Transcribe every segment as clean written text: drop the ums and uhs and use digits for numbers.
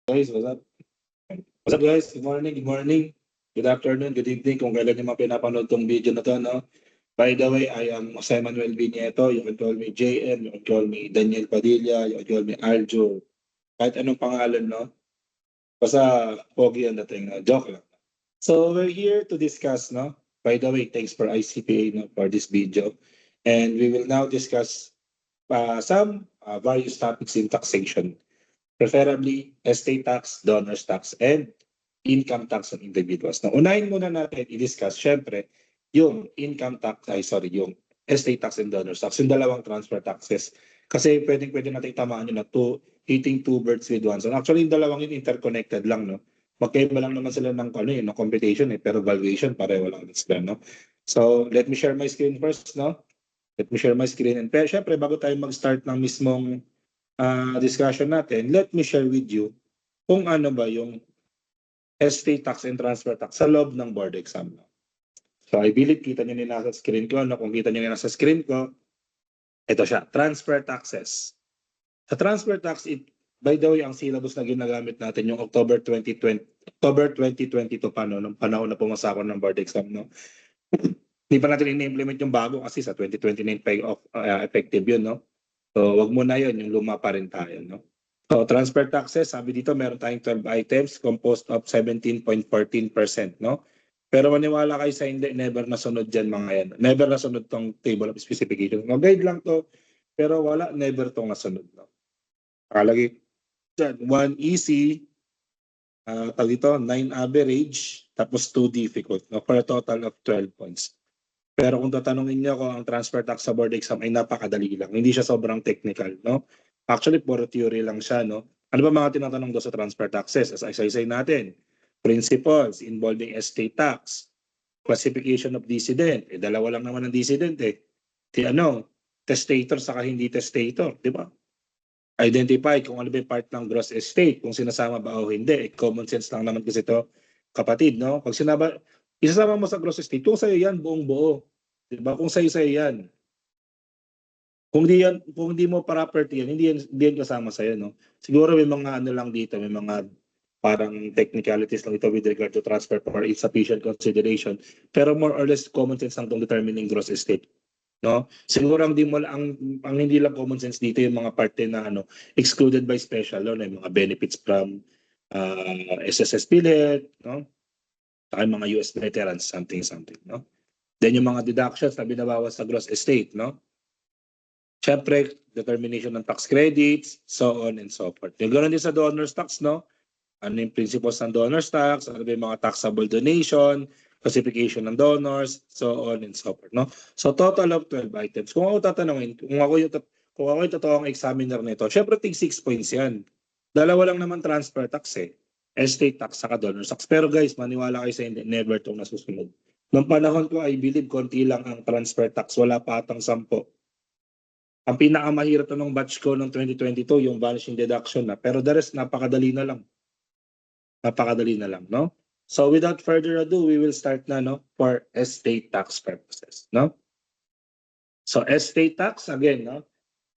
Guys, what's up? What's up guys? Good morning, good afternoon, good evening kung kailan nyo pinapanood tong video na to, no? By the way, I am Jose Manuel Vinieto. You can call me JM, you can call me Daniel Padilla, you can call me Aljo. Kahit anong pangalan, no? Basta pogi ang dating, joke lang. So we're here to discuss, no? By the way, thanks for ICPA, no, for this video. And we will now discuss some various topics in taxation, preferably estate tax, donors tax, and income tax on individuals. Now, unahin muna natin i-discuss, syempre, yung income tax, yung estate tax and donors tax, yung dalawang transfer taxes. Kasi pwede natin tamaan yun na hitting two birds with one. So actually, yung dalawang yun interconnected lang, no? Magkaiba lang naman sila ng no, computation, pero valuation, pareho lang sila, no? So, let me share my screen first, no? Let me share my screen. And syempre, bago tayo mag-start ng mismong discussion natin, let me share with you kung ano ba yung estate tax and transfer tax sa loob ng board exam. So I believe kita nyo nila sa screen ko. Kung kita nyo nila sa screen ko, ito siya, transfer taxes. Sa transfer tax, by the way, ang syllabus na ginagamit natin yung October 2022 pa, no? Nung panahon na pumasa ako ng board exam. No? Hindi pa natin in-implement yung bago kasi sa 2029 effective yun. No? So wag mo na yun, yung luma pa rin tayo. No? So transfer taxes, sabi dito meron tayong 12 items composed of 17.14%, no? Pero maniwala kayo sa hindi, never nasunod dyan mga yan. Never nasunod tong table of specifications. No, guide lang to, pero wala, never tong nasunod. No? Nakalagay dyan, 1 easy, dito, 9 average, tapos 2 difficult, no? For a total of 12 points. Pero kung tatanungin niyo kung ang transfer tax sa board exam ay napakadali lang. Hindi siya sobrang technical, no? Actually, puro theory lang siya, no? Ano ba mga tinatanong doon sa transfer taxes? As isa-isay natin. Principles involving estate tax, classification of decedent. Dalawa lang naman ang decedent eh. Testator saka hindi testator, di ba? Identify kung ano ba yung part ng gross estate, kung sinasama ba o hindi. Common sense lang naman kasi ito, kapatid, no? Pag isasama mo sa gross estate, kung sa'yo yan, buong buo. Di ba? Kung sa'yo yan. Kung di mo property yan, hindi yan kasama sa'yo, no? Siguro may mga ano lang dito, may mga parang technicalities lang ito with regard to transfer for insufficient consideration. Pero more or less common sense lang itong determining gross estate. No? Siguro ang hindi lang common sense dito yung mga parte na excluded by special law, yung mga benefits from SSS PhilHealth, no? Saka yung mga US veterans, something, no? Then yung mga deductions na binabawas sa gross estate, no? Siyempre, determination ng tax credits, so on and so forth. Yung ganoon din sa donors tax, no? Ano yung principles ng donors tax, ano yung mga taxable donation, classification ng donors, so on and so forth, no? So total of 12 items. Kung ako tatanungin, kung ako yung totoong examiner nito, syempre tig 6 points yan. Dalawa lang naman transfer tax eh. Estate tax saka donors tax. Pero guys, maniwala kayo sa hindi, never itong nasusunod. Noong panahon ko, I believe, konti lang ang transfer tax. Wala pa atang 10. Ang pinakamahirap na nung batch ko noong 2022, yung vanishing deduction na. Pero the rest, napakadali na lang. Napakadali na lang, no? So without further ado, we will start na, no, for estate tax purposes, no? So estate tax, again, no?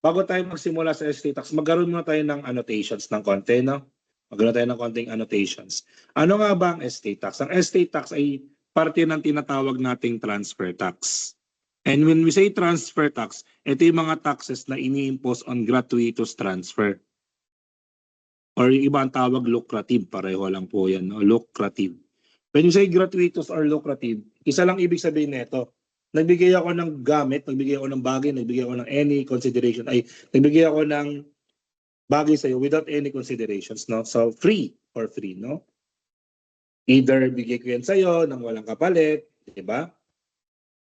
Bago tayo magsimula sa estate tax, magkaroon muna tayo ng annotations ng konti, no? Magkaroon tayo ng konting annotations. Ano nga ba ang estate tax? Ang estate tax ay parte ng tinatawag nating transfer tax. And when we say transfer tax, ito yung mga taxes na ini-impose on gratuitous transfer. Or yung iba ang tawag lucrative, pareho lang po yan, no? Lucrative. When you say gratuitous or lucrative, isa lang ibig sabihin nito. Nagbigay ako ng gamit, nagbigay ako ng bagay, nagbigay ako ng any consideration, nagbigay ako ng bagay sa'yo without any considerations, no? So, free, no? Either bigay ko yan sa'yo nang walang kapalit, di ba?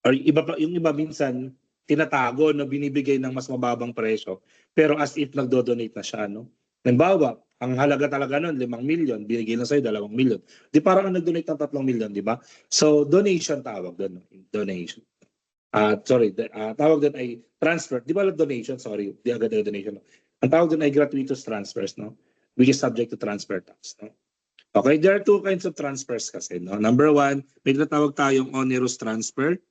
Or yung iba minsan, tinatago na binibigay ng mas mababang presyo, pero as if nagdo-donate na siya, no? Halimbawa, ang halaga talaga nun, 5 million, binigay lang sa'yo 2 million. Di parang nag-donate ng 3 million, di ba? So, donation tawag doon. No? Donation. Tawag doon ay transfer. Di ba donation? Sorry, di agad ay donation. Ang tawag doon ay gratuitous transfers, no? Which is subject to transfer tax, no? Okay, there are two kinds of transfers kasi, no? Number one, may tinatawag tayong onerous transfer,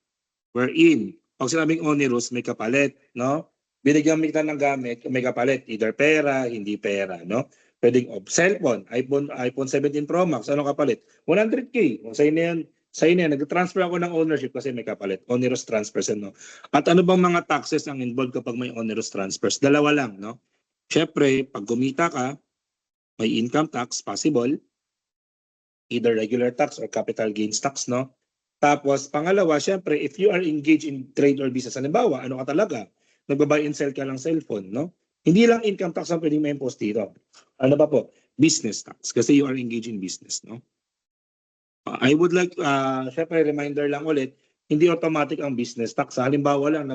wherein, pag sinabing onerous, may kapalit, no? Binigyan kita ng gamit, may kapalit, either pera, hindi pera, no? Pwedeng cellphone, iPhone 17 Pro Max, ano kapalit? 100K. O, sa'yo na yan. Nag-transfer ako ng ownership kasi may kapalit. Onerous transfers, no? At ano bang mga taxes ang involved kapag may onerous transfers? Dalawa lang, no? Siyempre, pag kumita ka, may income tax, possible, either regular tax or capital gains tax, no? Tapos, pangalawa, siyempre, if you are engaged in trade or business, halimbawa, ano ka talaga? Nagbabuy and sell ka ng cellphone, no? Hindi lang income tax ang pwedeng ma-impose dito. Ano ba po? Business tax, kasi you are engaged in business, no? I would like, syempre, reminder lang ulit, hindi automatic ang business tax. Halimbawa lang,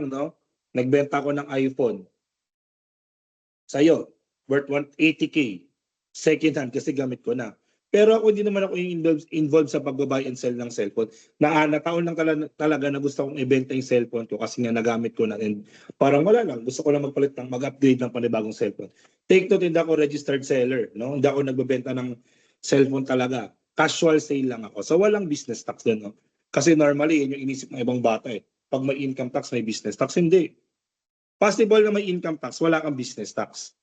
no? Nagbenta ko ng iPhone sa'yo, worth 180K, second hand kasi gamit ko na. Pero ako hindi naman ako involved sa pagbabuy and sell ng cellphone. Nataon lang talaga na gusto kong ibenta yung cellphone ko kasi nga nagamit ko na and parang wala lang. Gusto ko lang mag-upgrade ng panibagong cellphone. Take note, hindi ako registered seller. No? Hindi ako nagbebenta ng cellphone talaga. Casual sale lang ako. So walang business tax din. No? Kasi normally, yun yung inisip ng ibang bata eh. Pag may income tax, may business tax. Hindi. Possible na may income tax, wala kang business tax.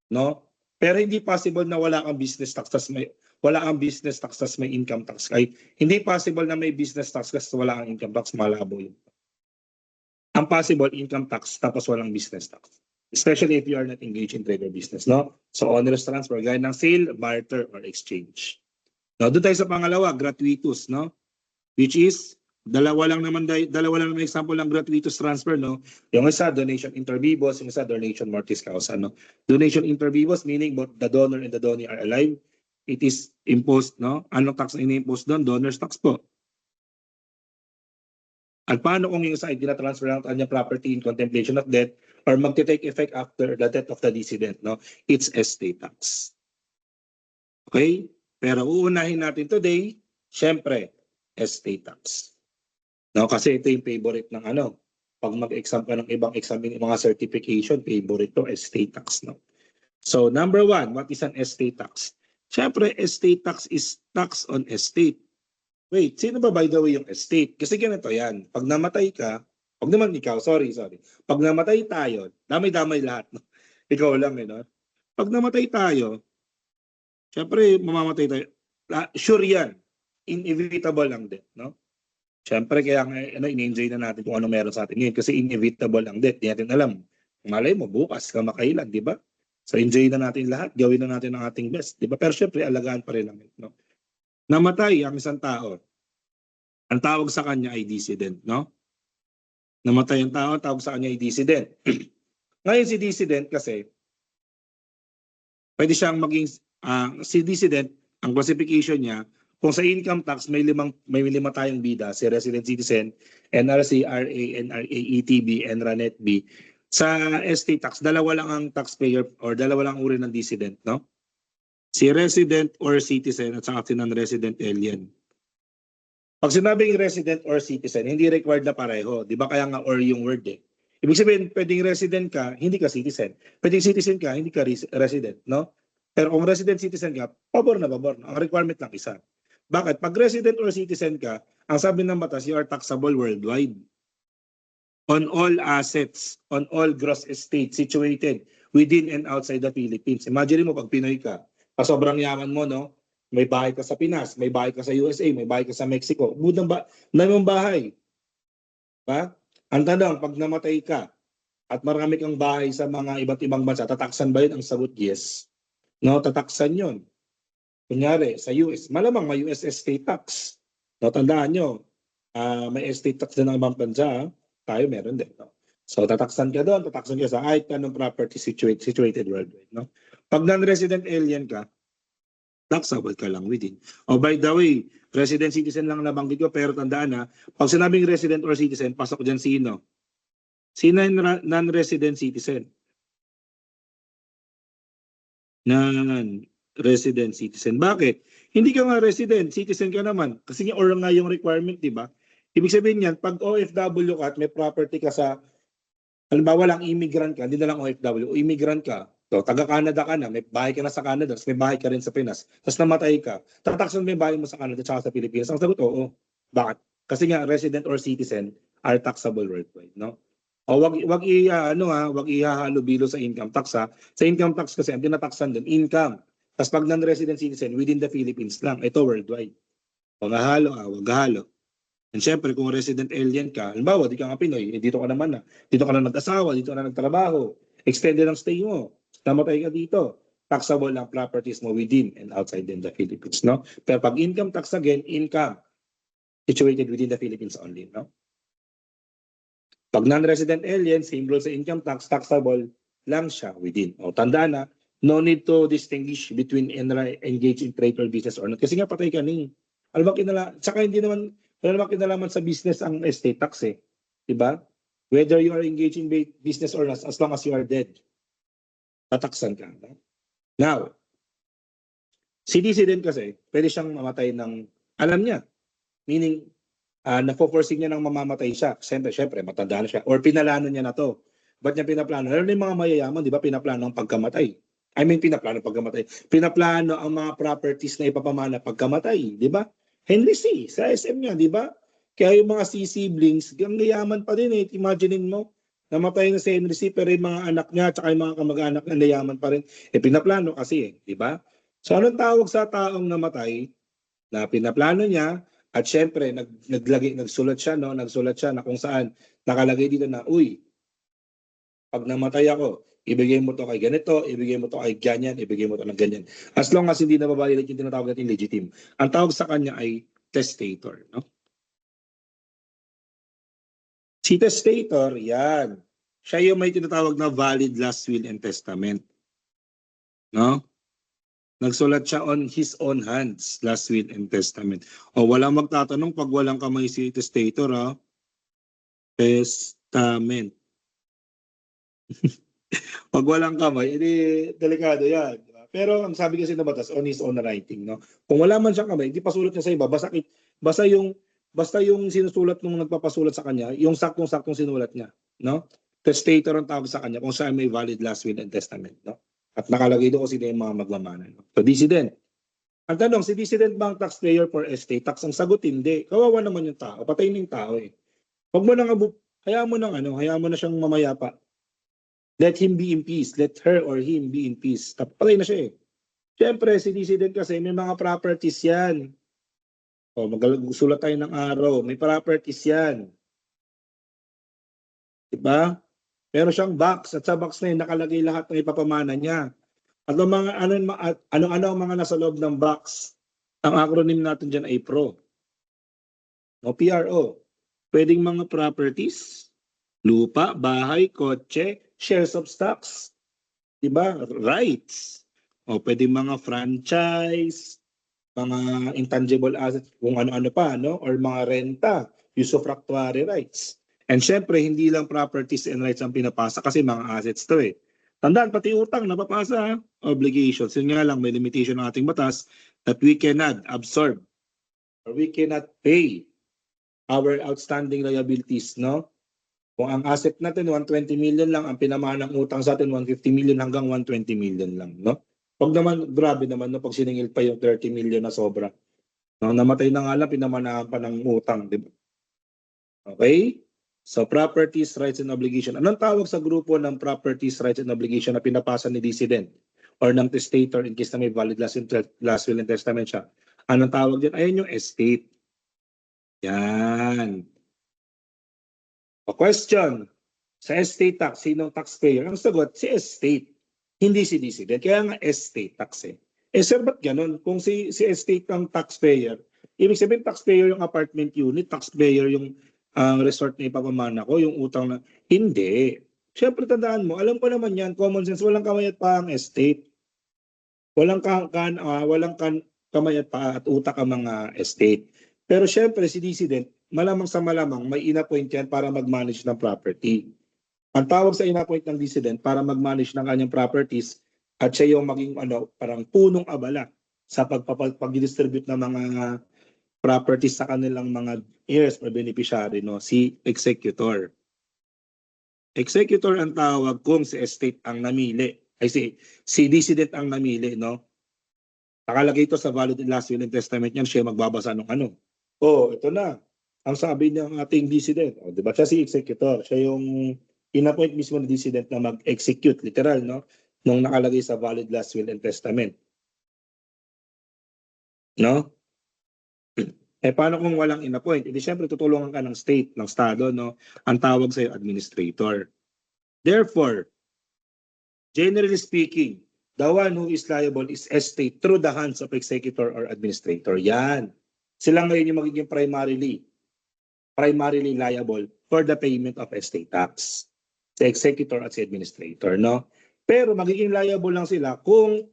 No? Pero hindi possible na wala kang business tax tas may income tax. Ay, hindi possible na may business tax kasi wala kang income tax, malabo yun. Ang possible, income tax tapos walang business tax. Especially if you are not engaged in trade or business, no? So, onerous transfer, gaya ng sale, barter, or exchange. Now, doon tayo sa pangalawa, gratuitous, no? Which is, dalawa lang naman example ng gratuitous transfer, no? Yung isa, donation inter vivos, yung isa, donation mortis causa, no? Donation inter vivos, meaning both the donor and the donee are alive. It is imposed, no? Anong tax na ini-impose doon? Donor's tax po. At paano kung yung isa ay dina-transfer ang kanyang property in contemplation of death or magte-take effect after the death of the decedent, no? It's estate tax. Okay? Pero uunahin natin today, syempre, estate tax. No, kasi ito yung favorite ng ano, pag mag-exam ka ng ibang exam, mga certification, favorite to, estate tax, no? So, number one, what is an estate tax? Siyempre, estate tax is tax on estate. Wait, sino ba by the way yung estate? Kasi ganito yan, pag namatay ka, pag naman ikaw, sorry. Pag namatay tayo, damay-damay lahat, no? Ikaw lang, no? Pag namatay tayo, siyempre, mamamatay tayo. Sure yan, inevitable lang din, no? Siyempre, kaya in-enjoy na natin kung ano meron sa atin ngayon kasi inevitable ang death. Di natin alam. Malay mo, bukas, kamakailan, di ba? So, enjoy na natin lahat. Gawin na natin ang ating best. Di ba? Pero siyempre, alagaan pa rin namin. No? Namatay ang isang tao. Ang tawag sa kanya ay dissident. No? Namatay ang tao, ang tawag sa kanya ay dissident. Ngayon si dissident kasi, pwede siyang maging, si dissident, ang classification niya, kung sa income tax, may lima tayong bida, si resident citizen, NRC, RA, NRA, ETB, and RANET-B. Sa estate tax, dalawa lang ang taxpayer or dalawa lang uri ng dissident, no? Si resident or citizen at saka si non-resident alien. Pag sinabing resident or citizen, hindi required na pareho. Di ba kaya nga or yung word eh. Ibig sabihin, pwedeng resident ka, hindi ka citizen. Pwedeng citizen ka, hindi ka resident, no? Pero kung resident citizen ka, pabor na pabor. Ang requirement lang isa. Bakit? Pag resident or citizen ka, ang sabi ng batas, you are taxable worldwide. On all assets, on all gross estate situated within and outside the Philippines. Imagine mo pag Pinoy ka, sobrang yaman mo, no? May bahay ka sa Pinas, may bahay ka sa USA, may bahay ka sa Mexico. Budang ba? Namang bahay. Ba? Ang tanong, pag namatay ka at marami kang bahay sa mga iba't ibang bansa, tataksan ba yun? Ang sagot, yes. No, tataksan yun. Kunyari, sa US, malamang may US estate tax. No, tandaan nyo, may estate tax din ng ibang bansa, tayo meron din. No? So, tataksan ka doon, tataksan ka sa kahit anong property situated worldwide. No? Pag non-resident alien ka, taxable ka lang within. Oh, by the way, resident citizen lang nabanggit ko, pero tandaan na, pag sinabing resident or citizen, pasok dyan sino? Sino yung non-resident citizen? Non-resident citizen. Bakit? Hindi ka nga resident, citizen ka naman. Kasi or nga yung requirement, di ba? Ibig sabihin yan, pag OFW ka at may property ka sa, halimbawa lang immigrant ka, hindi na lang OFW, o immigrant ka, so, taga-Canada ka na, may bahay ka na sa Canada, may bahay ka rin sa Pinas, tapos namatay ka, tataksan mo yung bahay mo sa Canada at sa Pilipinas. Ang sagot, oo. Bakit? Kasi nga, resident or citizen are taxable worldwide, no? O wag ihahalo-bilo sa income tax ha. Sa income tax kasi ang tinataksan doon income. Tapos pag non-resident citizen within the Philippines lang, ito worldwide. Wag halo wag halo. And syempre kung resident alien ka, halimbawa di ka nga Pinoy, dito ka naman na. Dito ka na nag-asawa, dito ka na nagtrabaho, extended ang stay mo, namatay ka dito. Taxable ang properties mo within and outside in the Philippines, no? Pero pag income tax again, income situated within the Philippines only, no? Pag non-resident alien, same rule sa income tax, taxable lang siya within. O tandaan na, no need to distinguish between engage in trade or business or not. Kasi nga patay ka ni. Alam mo tsaka hindi naman, wala naman kinalaman sa business ang estate tax eh. Diba? Whether you are engaging in business or not, as long as you are dead, tataksan ka. Now, si dissident kasi, pwede siyang mamatay ng, alam niya. Meaning, napoforsing niya nang mamamatay siya. Siyempre, matanda na siya. Or pinalano niya na to. Ba't niya pinaplano? Lalo yung mga mayayaman, di ba, pinaplano ang pagkamatay. I mean, pinaplano pagkamatay. Pinaplano ang mga properties na ipapamana pagkamatay, di ba? Henry C. Sa SM niya, di ba? Kaya yung mga C-siblings, ang yayaman pa din eh. Imaginein mo, namatay na si Henry C. pero yung mga anak niya at yung mga kamag-anak na yayaman pa rin. Pinaplano kasi eh, di ba? So, anong tawag sa taong namatay na pinaplano niya? At syempre, nagsulat siya na kung saan nakalagay dito na, uy, pag namatay ako, ibigay mo to kay ganito, ibigay mo to kay ganyan, ibigay mo to ng ganyan. As long as hindi na mabalilate yung tinatawag natin legitimate. Ang tawag sa kanya ay testator. No? Si testator, yan. Siya yung may tinatawag na valid last will and testament. No? Nagsulat siya on his own hands, last will and testament. O walang magtatanong pag walang kamay si testator, ha? Testament. Pag walang kamay, edi delikado yan. Diba? Pero ang sabi kasi na batas, on his own writing. No? Kung wala man siyang kamay, hindi pasulat niya sa iba. Basta yung sinusulat nung nagpapasulat sa kanya, yung saktong-saktong sinulat niya. No? Testator ang tawag sa kanya kung saan may valid last will and testament. No? At nakalagay doon kung sino yung mga magmamana. No? So, dissident. Ang tanong, si dissident ba ang taxpayer for estate tax? Ang sagot, hindi. Kawawa naman yung tao. Patay na yung tao eh. Huwag mo nang hayaan mo na siyang mamayapa. Let him be in peace. Let her or him be in peace. Patay na siya eh. Siyempre, si dissident kasi may mga properties yan. O, magsulat tayo ng araw. May properties yan. Diba? Meron siyang box at sa box na yun nakalagay lahat ng ipapamana niya. At ano ang mga nasa loob ng box? Ang acronym natin dyan ay PRO. O PRO. Pwedeng mga properties, lupa, bahay, kotse, shares of stocks, diba? Rights. O pwedeng mga franchise, mga intangible assets, kung ano-ano pa, no? Or mga renta, usufructuary rights. And syempre, hindi lang properties and rights ang pinapasa kasi mga assets to eh. Tandaan, pati utang, napapasa, obligations. Yun nga lang, may limitation ng ating batas that we cannot absorb or we cannot pay our outstanding liabilities, no? Kung ang asset natin 120 million lang, ang pinamanang utang sa atin 150 million hanggang 120 million lang, no? Pag naman, grabe naman, no? Pag siningil pa yung 30 million na sobra. No, namatay na nga lang, pinamanahan pa ng utang, di ba? Okay? So, properties, rights, and obligation. Anong tawag sa grupo ng properties, rights, and obligation na pinapasa ni dissident or ng testator in case na may valid last will and testament siya? Anong tawag dyan? Ayan yung estate. Yan. O question, sa estate tax, sinong taxpayer? Ang sagot, si estate. Hindi si dissident. Kaya nga estate tax eh. Sir, ba't ganun? Kung si estate ang taxpayer, ibig sabihin taxpayer yung apartment unit, taxpayer yung resort na ipapamana ko, yung utang na, hindi. Siyempre tandaan mo, alam ko naman yan, common sense, walang kamay at pa ang estate. Walang kamay at pa at utak ang mga estate. Pero siyempre si dissident, malamang sa malamang, may inappoint yan para mag-manage ng property. Ang tawag sa inappoint ng dissident para mag-manage ng kanyang properties at siya yung maging parang punong abala sa pag-distribute ng mga properties sa kanilang mga heirs or beneficiary, no? Si executor. Executor ang tawag kung si estate ang namili. Ay si dissident ang namili, no? Nakalagay ito sa valid last will and testament niyan, siya magbabasa ng ano. Oh, ito na. Ang sabi ng ating dissident, di ba? Siya si executor, siya yung inappoint mismo ng decedent na mag-execute, literal, no? Nung nakalagay sa valid last will and testament. No? Eh, paano kung walang inappoint? Hindi, syempre, tutulungan ka ng state, ng estado, no? Ang tawag sa'yo, administrator. Therefore, generally speaking, the one who is liable is estate through the hands of executor or administrator. Yan. Sila ngayon yung magiging primarily liable for the payment of estate tax. Si executor at si administrator, no? Pero magiging liable lang sila kung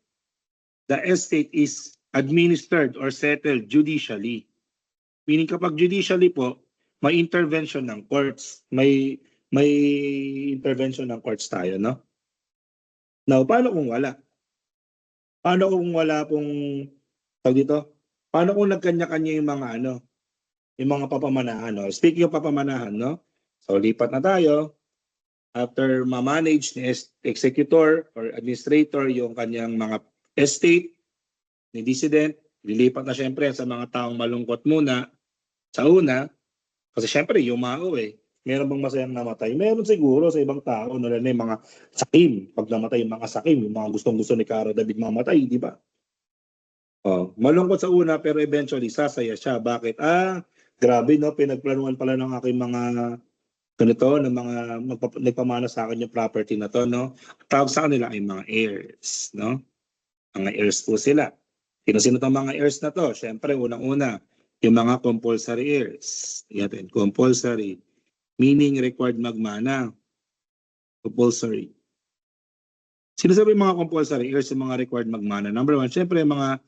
the estate is administered or settled judicially. Meaning kapag judicially po, may intervention ng courts. May intervention ng courts tayo, no? Now, paano kung wala? Paano kung wala pong, tawag dito? Paano kung nagkanya-kanya yung mga yung mga papamanahan, no? Speaking of papamanahan, no? So, lipat na tayo. After ma-manage ni executor or administrator yung kanyang mga estate ni decedent, lilipat na syempre sa mga taong malungkot muna sa una. Kasi syempre, yumao eh. Meron bang masayang namatay? Meron siguro sa ibang tao, no, na yung mga sakim. Pag namatay yung mga sakim, yung mga gustong-gusto ni Cara David mamatay, di ba? Oh, malungkot sa una pero eventually sasaya siya. Bakit? Grabe, no? Pinagplanuhan pala ng aking mga ganito, ng mga nagpamana sa akin yung property na to, no? Tawag sa kanila ay mga heirs, no? Mga heirs po sila. Sino-sino itong mga heirs na to? Syempre, unang-una, yung mga compulsory heirs. Yan, compulsory. Meaning required magmana. Compulsory. Sino sabi yung mga compulsory heirs, yung mga required magmana? Number one, syempre yung mga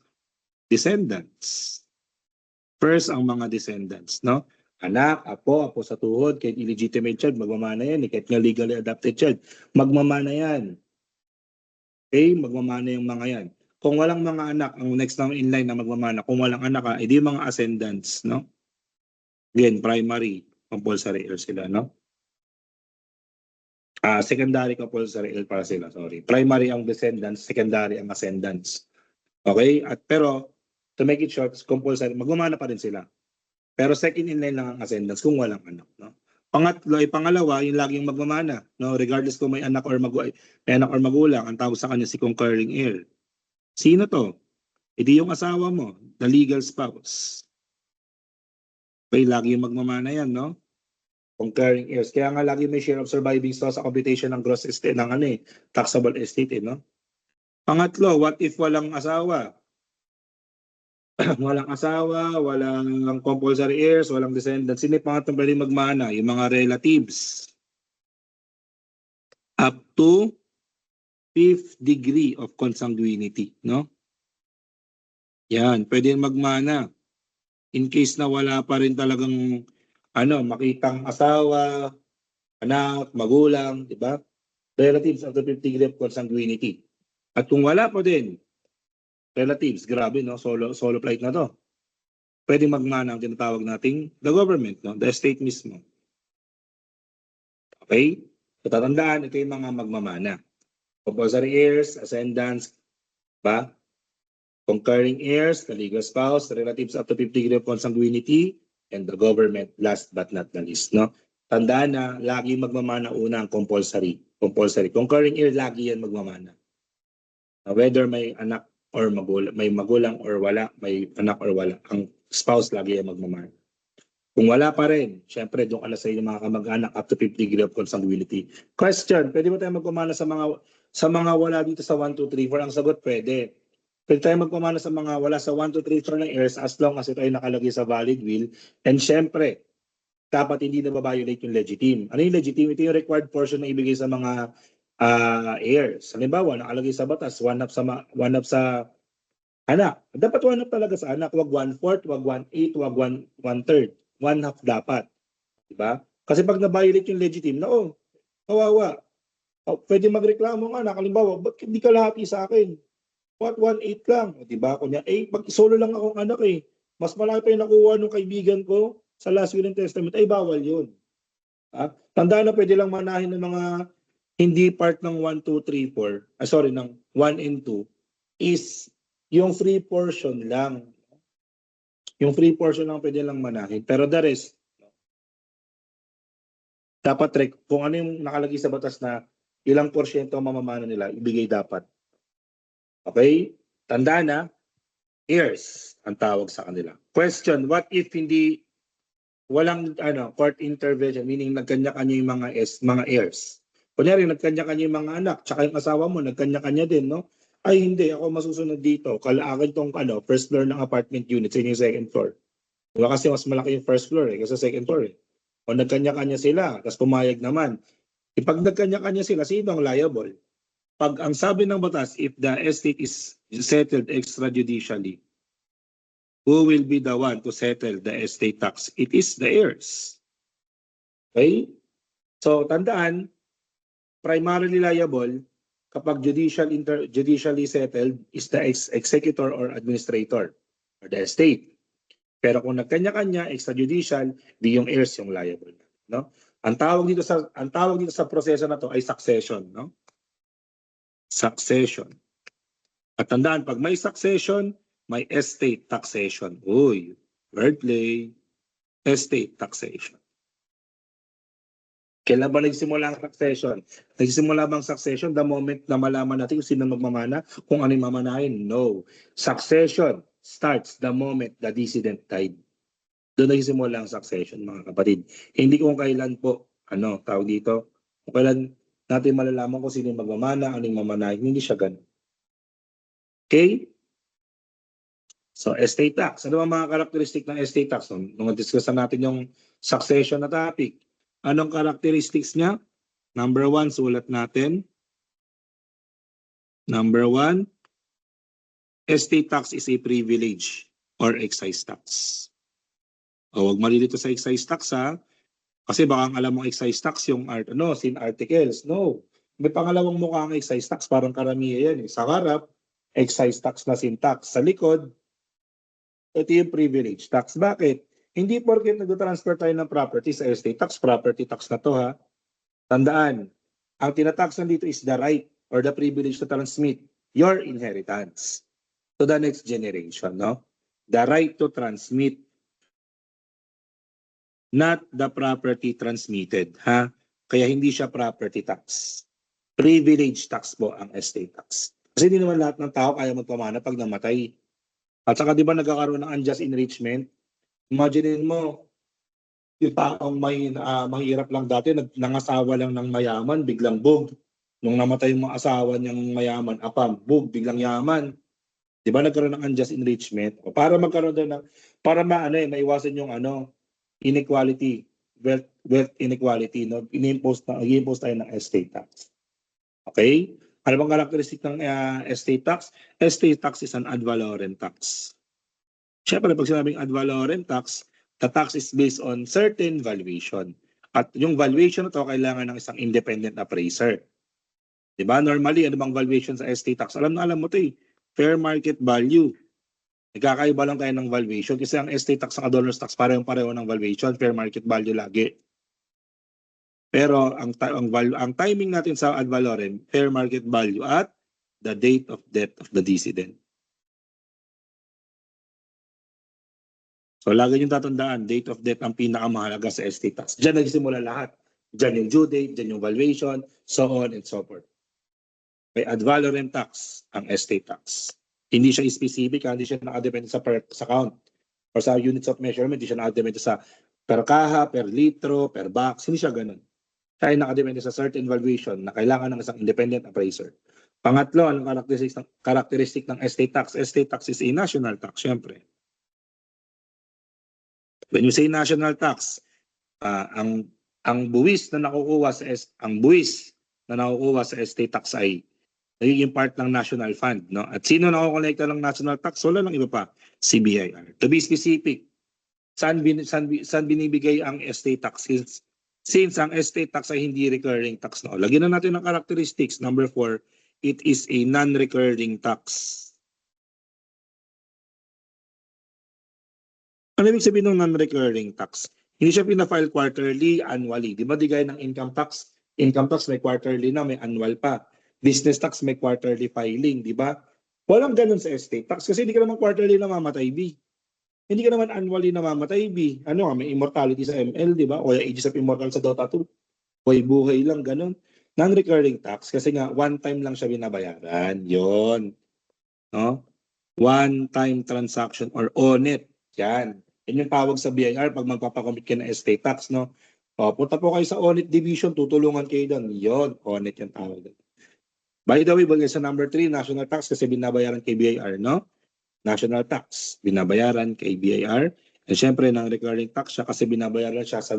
descendants. First, ang mga descendants, no? Anak, apo sa tuhod, kahit illegitimate child, magmamana yan. Kahit nga legally adopted child, magmamana yan. Okay? Magmamana yung mga yan. Kung walang mga anak, ang next na in line na magmamana, kung walang anak, edi mga ascendants, no? Again, primary, compulsory heirs sila, no? Secondary compulsory heirs para sila, sorry. Primary ang descendants, secondary ang ascendants. Okay? Pero, to make it short, compulsory, magmamana pa rin sila. Pero second in line lang ang ascendants kung walang anak, no? Pangatlo ay pangalawa, yung laging magmamana, no? Regardless kung may anak or magulang, ang tawag sa kanya si concurring heir. Sino to? Hindi yung asawa mo, the legal spouse. Okay, lagi yung magmamana yan, no? Concurring heirs. Kaya nga lagi may share of surviving spouse sa computation ng gross estate, ng taxable estate, no? Pangatlo, what if walang asawa? Walang asawa, walang compulsory heirs, walang descendants. Sino yung pangatlong pwede magmana? Yung mga relatives. Up to 5th degree of consanguinity, no? Yan, pwede magmana. In case na wala pa rin talagang makitang asawa, anak, magulang, di ba? Relatives of the 5th degree of consanguinity. At kung wala pa din, relatives, grabe, no? Solo flight na to. Pwede magmana ang tinatawag nating the government, no? The estate mismo. Okay? So, tatandaan, ito yung mga magmamana. Compulsory heirs, ascendants, ba? Concurring heirs, the legal spouse, the relatives up to 5th degree of consanguinity, and the government, last but not the least, no? Tandaan na, lagi magmamana una ang compulsory. Concurring heir, lagi yan magmamana. Whether may anak or magulang, may magulang or wala, may anak or wala, ang spouse lagi yan magmamana. Kung wala pa rin, syempre doon ka na sa inyong mga kamag-anak up to 5th degree of consanguinity. Question, pwede ba tayo magpamana sa mga wala dito sa 1, 2, 3, 4? Ang sagot, pwede. Pwede tayo magpamana sa mga wala sa 1, 2, 3, 4 ng heirs as long as ito ay nakalagay sa valid will. And syempre, dapat hindi na ba-violate yung legitime. Ano yung legitime? Ito yung required portion na ibigay sa mga heirs. Halimbawa, nakalagay sa batas, 1/2 sa anak. Dapat 1/2 talaga sa anak. Wag 1/4, wag 1/8, wag 1/3. 1/2 dapat. Diba? Kasi pag na-violate yung legitime, kawawa. Pwede magreklamo nga, halimbawa, ba't hindi ka lahati sa akin? What 1/8 lang? Diba? Kunya, solo lang akong anak eh. Mas malaki pa yung nakuha ng kaibigan ko sa last will and testament, bawal yun. Tandaan na pwede lang manahin ng mga hindi part ng 1, 2, 3, 4, ng 1 and 2 is yung free portion lang. Yung free portion lang pwede lang manahin. Pero the rest, Dapat kung ano yung nakalagay sa batas na ilang porsyento ang mamamana nila, ibigay dapat. Okay? Tandaan na, heirs ang tawag sa kanila. Question, what if walang court intervention, meaning nagkanya-kanya yung mga heirs? Kunyari, nagkanya-kanya yung mga anak, tsaka yung asawa mo, nagkanya-kanya din, no? Ay, hindi, ako masusunod dito. Kalaakin tong first floor ng apartment unit sa yung second floor. Diba kasi mas malaki yung first floor kasi second floor eh. O nagkanya-kanya sila, tapos pumayag naman. Pag nagkanya-kanya sila, sino ang liable? Pag ang sabi ng batas, if the estate is settled extrajudicially, who will be the one to settle the estate tax? It is the heirs. Okay? So, tandaan, primarily liable kapag judicially settled is the executor or administrator or the estate. Pero kung nagkanya-kanya, extrajudicial, di yung heirs yung liable. No? Ang tawag dito sa proseso na to ay succession, no? Succession. At tandaan, pag may succession, may estate taxation. Uy, wordplay. Estate taxation. Kailan ba nagsimula ang succession? Nagsimula bang succession the moment na malaman natin kung sino magmamana, kung ano yung mamanahin? No. Succession starts the moment the decedent died. Doon nagsimula ang succession, mga kapatid. Hindi kung kailan po, tawag dito, kung kailan natin malalaman kung sino yung magmamana, ano yung mamanahin, hindi siya ganun. Okay? So, estate tax. Ano ba mga karakteristik ng estate tax? Nung discuss natin yung succession na topic, anong characteristics niya? Number 1, sulat natin. Number 1, estate tax is a privilege or excise tax. O, wag malilito sa excise tax ha. Kasi baka ang alam mong excise tax yung sin articles. No. May pangalawang mukha ang excise tax, parang karamihan yan. Sa harap, excise tax na sin tax. Sa likod, ito yung privilege tax. Bakit? Hindi porket nag-transfer tayo ng property sa estate tax, property tax na to ha. Tandaan, ang tinatax nandito is the right or the privilege to transmit your inheritance to the next generation, no? The right to transmit, not the property transmitted, ha? Kaya hindi siya property tax. Privilege tax po ang estate tax. Kasi hindi naman lahat ng tao kaya magpamana pag namatay. At saka di ba nagkakaroon ng unjust enrichment? Imagine mo, yung taong mahirap lang dati, nangasawa lang ng mayaman, biglang bug. Nung namatay yung mga asawa niyang mayaman, bug, biglang yaman. Di ba nagkaroon ng unjust enrichment? O para magkaroon doon para maiwasan yung inequality, wealth inequality, no? I-impose tayo ng estate tax. Okay? Ano bang karakteristik ng estate tax? Estate tax is an ad valorem tax. Siyempre, pag sinabing ad valorem tax, the tax is based on certain valuation. At yung valuation na to, kailangan ng isang independent appraiser. Diba? Normally, ano bang valuation sa estate tax? Alam mo ito eh. Fair market value. Nagkakaiba lang tayo ng valuation kasi ang estate tax at donors tax pareho ng valuation, fair market value lagi. Pero ang timing natin sa ad valorem, fair market value at the date of death of the decedent. So lagi niyong tatandaan, date of death ang pinakamahalaga sa estate tax. Diyan nagsimula lahat. Diyan yung due date, diyan yung valuation, so on and so forth. May ad valorem tax ang estate tax. Hindi siya specific, hindi siya nakadepende sa count or sa units of measurement, hindi siya nakadepende sa per kaha, per litro, per box, hindi siya ganun. Siya ay nakadepende sa certain valuation na kailangan ng isang independent appraiser. Pangatlo, ang characteristic ng estate tax? Estate tax is a national tax, syempre. When you say national tax, ang buwis na nakukuha sa estate tax ay nagiging part ng national fund, no? At sino nakokolekta ng national tax? Wala lang iba pa, CBIR. To be specific, saan binibigay ang estate tax? Since ang estate tax ay hindi recurring tax, no? Lagyan na natin ang characteristics. Number 4, it is a non-recurring tax. Ano ibig sabihin ng non-recurring tax? Hindi siya pinafile quarterly, annually. Di ba di gaya ng income tax? Income tax may quarterly na, may annual pa. Business tax may quarterly filing, di ba? Walang ganun sa estate tax kasi hindi ka naman quarterly namamatay, B. Hindi ka naman annually namamatay, B. May immortality sa ML, di ba? O Aegis of Immortal sa Dota 2. buhay lang, ganun. Non-recurring tax, kasi nga, one time lang siya binabayaran. Yon, no? One-time transaction or ONET. Yan. Yan yung tawag sa BIR pag magpapakomit ka ng estate tax, no? O, punta po kayo sa ONET division, tutulungan kayo doon. Yon, ONET yung tawag doon. By the way, bagay sa number 3, national tax kasi binabayaran kay BIR, no? National tax, binabayaran kay BIR. And syempre, ng recurring tax siya kasi binabayaran siya sa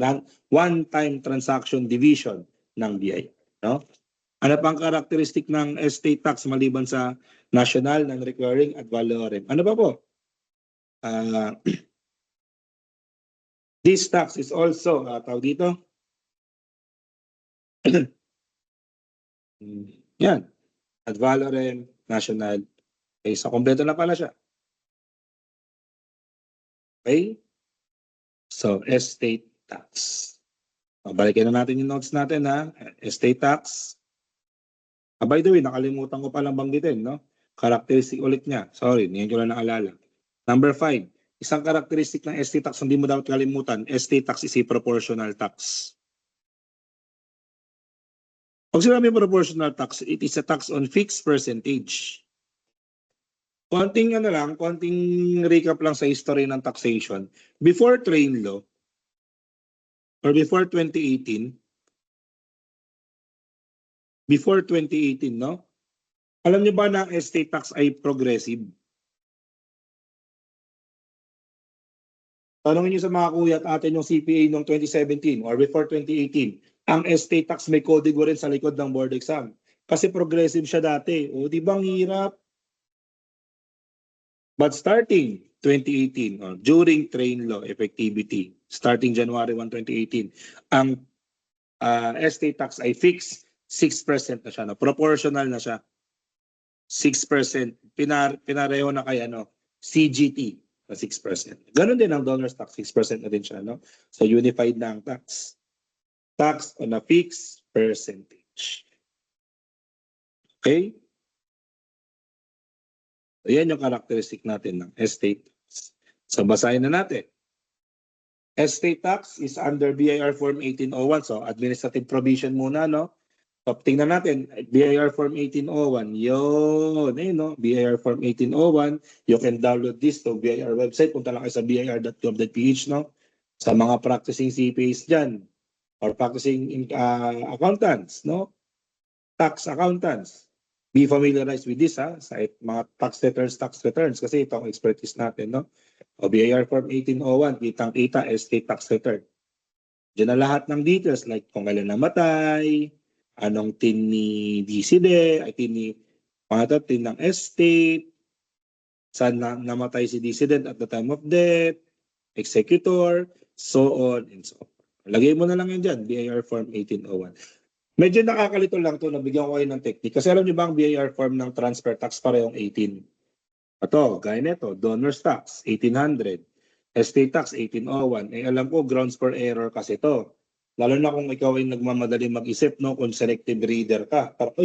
one-time transaction division ng BIR, no? Ano pang karakteristik ng estate tax maliban sa national, ng recurring at valorem? Ano ba po? This tax is also, tawag dito, yan, ad valorem, national, okay, so kompleto na pala siya. Okay? So, estate tax. Balikin na natin yung notes natin, ha? Estate tax. By the way, nakalimutan ko palang banggitin, no? Characteristic ulit niya. Sorry, hindi ko lang naalala. Number 5, isang characteristic ng estate tax hindi mo dapat kalimutan, estate tax is a proportional tax. Pag sinabi proportional tax, it is a tax on fixed percentage. Konting recap lang sa history ng taxation. Before train law, or before 2018, no? Alam niyo ba na ang estate tax ay progressive? Tanongin niyo sa mga kuya at ate yung CPA noong 2017 or before 2018, ang estate tax may kodigo rin sa likod ng board exam. Kasi progressive siya dati. O, di ba ang hirap? But starting 2018, or during train law effectivity, starting January 1, 2018, ang estate tax ay fixed 6% na siya. No? Proportional na siya. 6%. Pinareho na kay CGT na 6%. Ganon din ang dollars tax, 6% na din siya. No? So unified na ang tax. Tax on a fixed percentage. Okay? So yan yung characteristic natin ng estate tax. So basahin na natin. Estate tax is under BIR Form 1801. So administrative provision muna, no? So, tingnan natin, BIR Form 1801, yun, no? BIR Form 1801, you can download this to BIR website, punta lang kayo sa bir.gov.ph, no? Sa mga practicing CPAs dyan, or practicing accountants, no? Tax accountants, be familiarized with this, ha? Sa mga tax returns, kasi ito ang expertise natin, no? O BIR Form 1801, kitang-kita, estate tax return. Diyan na lahat ng details, like kung kailan namatay, anong tin ni DCD, ay tin ng estate, saan namatay si decedent at the time of death, executor, so on and so on. Lagay mo na lang yan dyan, BIR Form 1801. Medyo nakakalito lang to, nabigyan ko kayo ng technique. Kasi alam niyo ba ang BIR form ng transfer tax parehong 18? Ito, gaya nito, donor's tax, 1800. Estate tax, 1801. Alam ko, grounds for error kasi to. Lalo na kung ikaw ay nagmamadali mag-isip, no? Kung selective reader ka. Parang,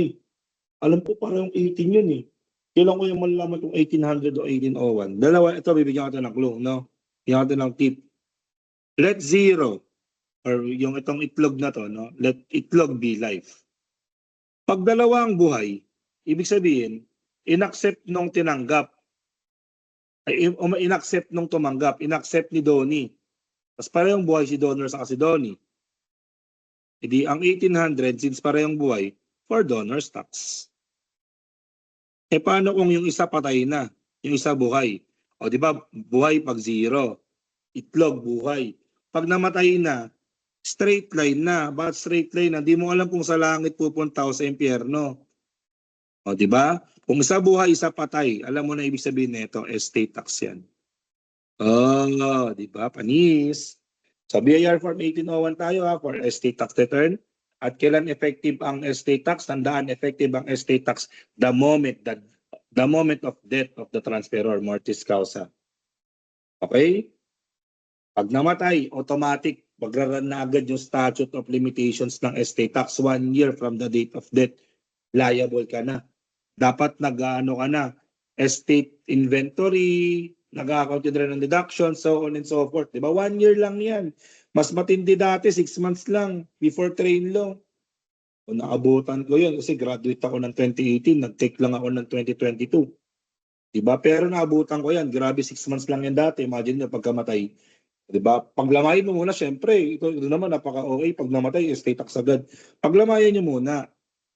alam ko parang 18 yun eh. Kailan ko yung malalaman kung 1800 o 1801. Dalawa, ito, bibigyan ko ito ng clue, no? Bibigyan ko ito ng tip. Let zero, or yung itong itlog na to, no? Let itlog be life. Pag dalawa ang buhay, ibig sabihin, inaccept nung tinanggap, inaccept nung tumanggap, inaccept ni Donnie. Tapos parehong buhay si donor sa si Donnie. Hindi, ang 1800, since parehong buhay, for donor's tax. Paano kung yung isa patay na, yung isa buhay? O di ba, buhay pag zero, itlog buhay. Pag namatay na, straight line na. Bakit straight line na? Di mo alam kung sa langit pupunta o sa impyerno. O di ba? Kung isa buhay, isa patay, alam mo na ibig sabihin nito, estate tax yan. Oh, di ba? Panis. Sa BIR Form 1801 tayo for estate tax return. At kailan effective ang estate tax? Tandaan, effective ang estate tax the moment of death of the transferor, mortis causa. Okay? Pag namatay, automatic, magraran na agad yung statute of limitations ng estate tax 1 year from the date of death. Liable ka na. Dapat nag-ano ka na, estate inventory, nag-account din ng deduction, so on and so forth. Diba? 1 year lang yan. Mas matindi dati, 6 months lang before train law. O naabutan ko yun kasi graduate ako ng 2018, nag-take lang ako ng 2022. Diba? Pero naabutan ko yan, grabe 6 months lang yan dati. Imagine nyo pagkamatay. Diba? Paglamayin mo muna, syempre, ito naman napaka-okay, pag namatay, estate tax agad. Paglamayan nyo muna.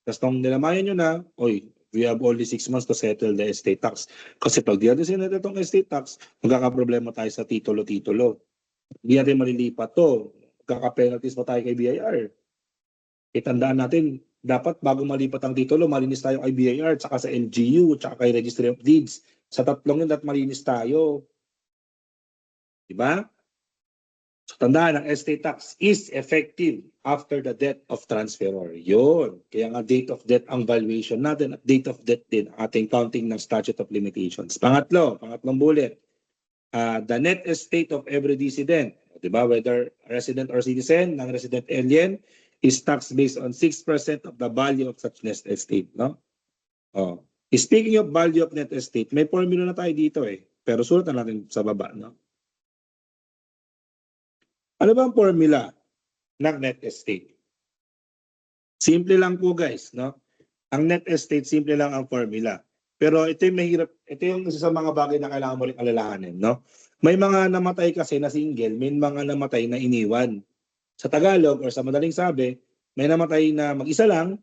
Tapos nung nilamayan nyo na, oy, we have only 6 months to settle the estate tax. Kasi pag di natin sinettle itong estate tax, magkakaproblema tayo sa titulo-titulo. Hindi natin malilipat to. Magkaka-penalties pa tayo kay BIR. Itandaan natin, dapat bago malipat ang titulo, malinis tayo kay BIR, tsaka sa LGU, tsaka kay Registry of Deeds. Sa tatlong yun, dapat malinis tayo. Diba? So, tandaan, ang estate tax is effective after the death of transferor. Yun. Kaya nga date of death ang valuation natin at date of death din ating counting ng statute of limitations. Pangatlong bullet, the net estate of every decedent, diba? Whether resident or citizen, ng resident alien, is taxed based on 6% of the value of such net estate. No? Oh. Speaking of value of net estate, may formula na tayo dito eh. Pero sulat na natin sa baba. No? Ano ba ang formula ng net estate? Simple lang po guys, no? Ang net estate, simple lang ang formula. Pero ito yung mahirap, ito yung isa sa mga bagay na kailangan mo rin alalahanin, no? May mga namatay kasi na single, may mga namatay na iniwan. Sa Tagalog or sa madaling sabi, may namatay na mag-isa lang,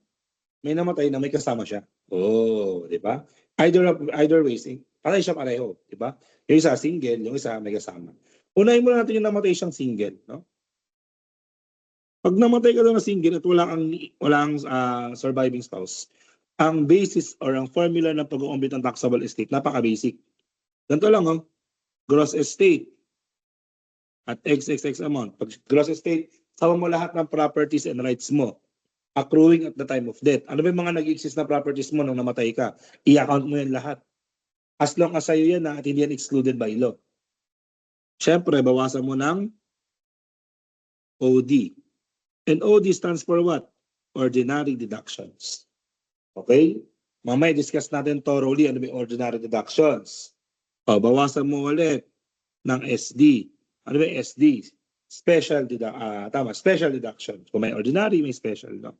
may namatay na may kasama siya. Oh, di ba? Either ways, patay siya pareho, di ba? Yung isa single, yung isa may kasama. Unahin muna natin yung namatay siyang single, no? Pag namatay ka daw na single at walang surviving spouse, ang basis or ang formula ng pag-uumbit ng taxable estate, napaka-basic. Ganito lang, oh. Gross estate at XXX amount. Pag gross estate, sama mo lahat ng properties and rights mo accruing at the time of death. Ano ba yung mga nag-exist na properties mo nung namatay ka? I-account mo yan lahat. As long as sa'yo yan at hindi yan excluded by law. Siyempre, bawasan mo ng OD. And OD stands for what? Ordinary deductions. Okay? Mamaya discuss natin thoroughly ano may ordinary deductions. O, bawasan mo ulit ng SD. Ano ba yung SD? Special deduction. Kung may ordinary, may special. No?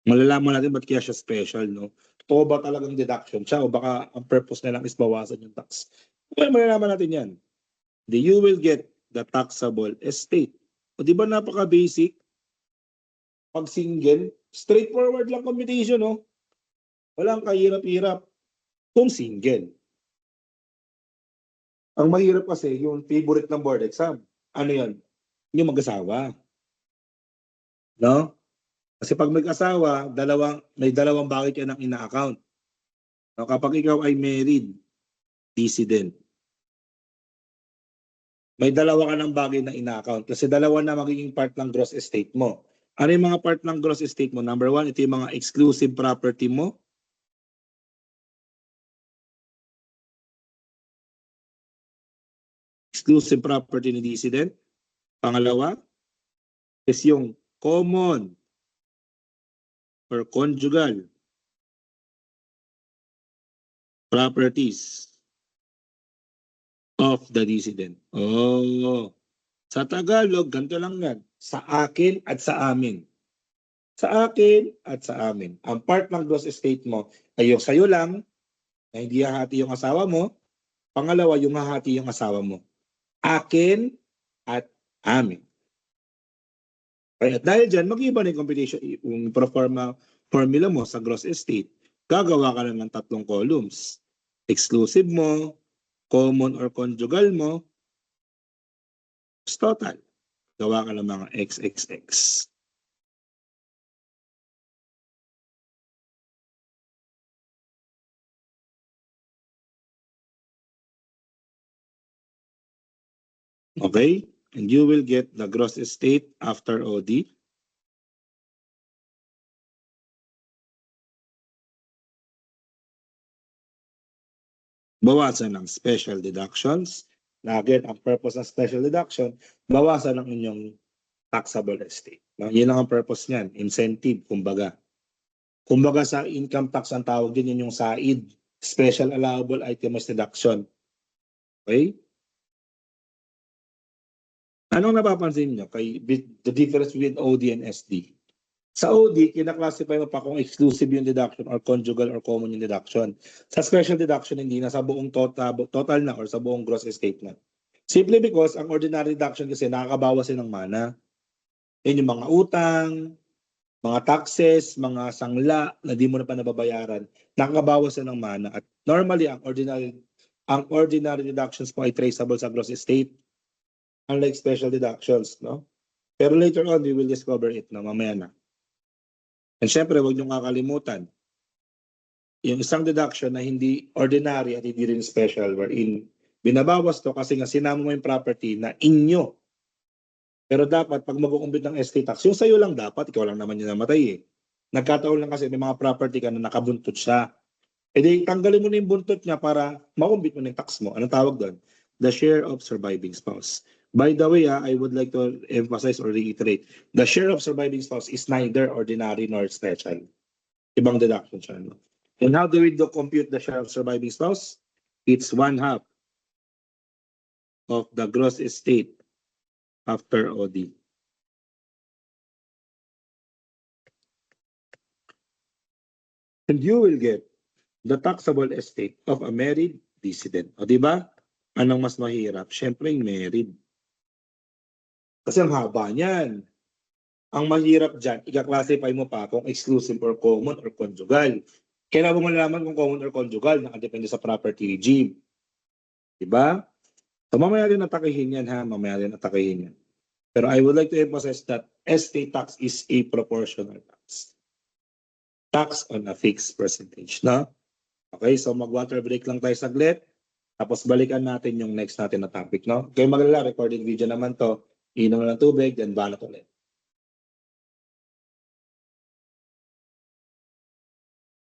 Malalaman natin ba't kaya siya special. No? Totoo ba talagang deduction siya o baka ang purpose na lang is bawasan yung tax? Okay, malalaman natin yan. You will get the taxable estate. O di ba napaka-basic? Pag single, straightforward lang computation. No? Walang kahirap-hirap kung single. Ang mahirap kasi, yung favorite ng board exam, ano yun? Yung mag-asawa. No? Kasi pag mag-asawa, may dalawang bakit yan ang ina-account. No? Kapag ikaw ay married, decedent, may dalawa ka ng bagay na ina-account kasi dalawa na magiging part ng gross estate mo. Ano yung mga part ng gross estate mo? Number one, ito yung mga exclusive property mo. Exclusive property ni decedent. Pangalawa is yung common or conjugal properties of the decedent. Oh, sa Tagalog, ganito lang yan. Sa akin at sa amin. Sa akin at sa amin. Ang part ng gross estate mo ay yung sa'yo lang, na hindi hahati yung asawa mo. Pangalawa, yung hahati yung asawa mo. Akin at amin. Kaya dahil dyan, mag-iba na yung computation, yung formula mo sa gross estate. Gagawa ka na ng 3 columns. Exclusive mo, common or conjugal mo, total. Gawa ka ng mga XXX. Okay? And you will get the gross estate after OD. Bawasan ng special deductions. Na again, ang purpose ng special deduction, bawasan ng inyong taxable estate. No? Yun lang ang purpose niyan. Incentive, kumbaga. Kumbaga sa income tax ang tawag din yun yung SAID. Special Allowable Itemized Deduction. Okay? Anong napapansin nyo the difference between OD and SD? Sa OD, kinaklasify mo pa kung exclusive yung deduction or conjugal or common yung deduction. Sa special deduction, hindi na sa buong total na or sa buong gross estate na. Simply because ang ordinary deduction kasi nakakabawas ng mana. Yan yung mga utang, mga taxes, mga sangla na di mo na pa nababayaran, nakakabawas ng mana. At normally, ang ordinary deductions po ay traceable sa gross estate, unlike special deductions, no? Pero later on, we will discover it na mamaya na. And syempre, huwag niyong kakalimutan, yung isang deduction na hindi ordinary at hindi rin special, wherein binabawas to kasi nga sinama mo yung property na inyo. Pero dapat, pag mag-uumbit ng estate tax, yung sa'yo lang dapat, ikaw lang naman yung namatay eh. Nagkataon lang kasi may mga property ka na nakabuntot siya. E di, tanggalin mo na yung buntot niya para maumbit mo na yung tax mo. Anong tawag doon? The share of surviving spouse. By the way, I would like to emphasize or reiterate, the share of surviving spouse is neither ordinary nor special. Ibang deduction siya. No? And how do we compute the share of surviving spouse? It's 1/2 of the gross estate after OD. And you will get the taxable estate of a married decedent. O di ba? Anong mas mahirap? Siyempre yung married. Kasi ang haba niyan. Ang mahirap dyan, ika-classify mo pa kung exclusive or common or conjugal. Kailangan mo malaman kung common or conjugal, nakadepende sa property regime. Diba? So mamaya rin atakihin yan ha, mamaya rin atakihin yan. Pero I would like to emphasize that estate tax is a proportional tax. Tax on a fixed percentage, no? Okay, so mag-water break lang tayo saglit. Tapos balikan natin yung next natin na topic, no? Kayo maglala, recorded video naman to. Inom ng tubig, then banat ulit.